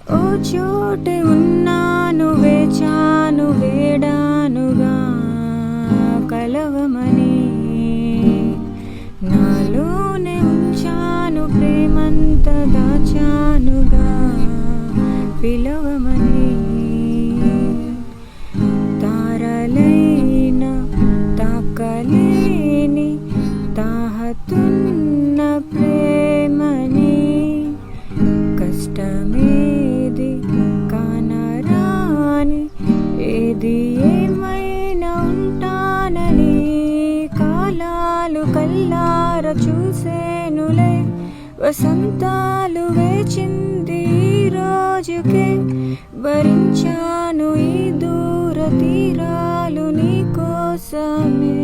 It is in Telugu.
ఓ చోటే ఉన్నాను, వేచాను, వేడానుగా కలవమని. నాలోనే ఉంచాను, ప్రేమంత దాచానుగా పిలవమని. తారలైన తాకలేని తాహతున్న ప్రేమని. కష్టమేది కానరాని, ఏది ఏమైనా ఉంటానని కాలాలు కల్లార చూసేనులే. వసంతాలు వేచింది ఈ రోజుకే, భరించాను ఈ దూర తీరాలు నీ కోసమే.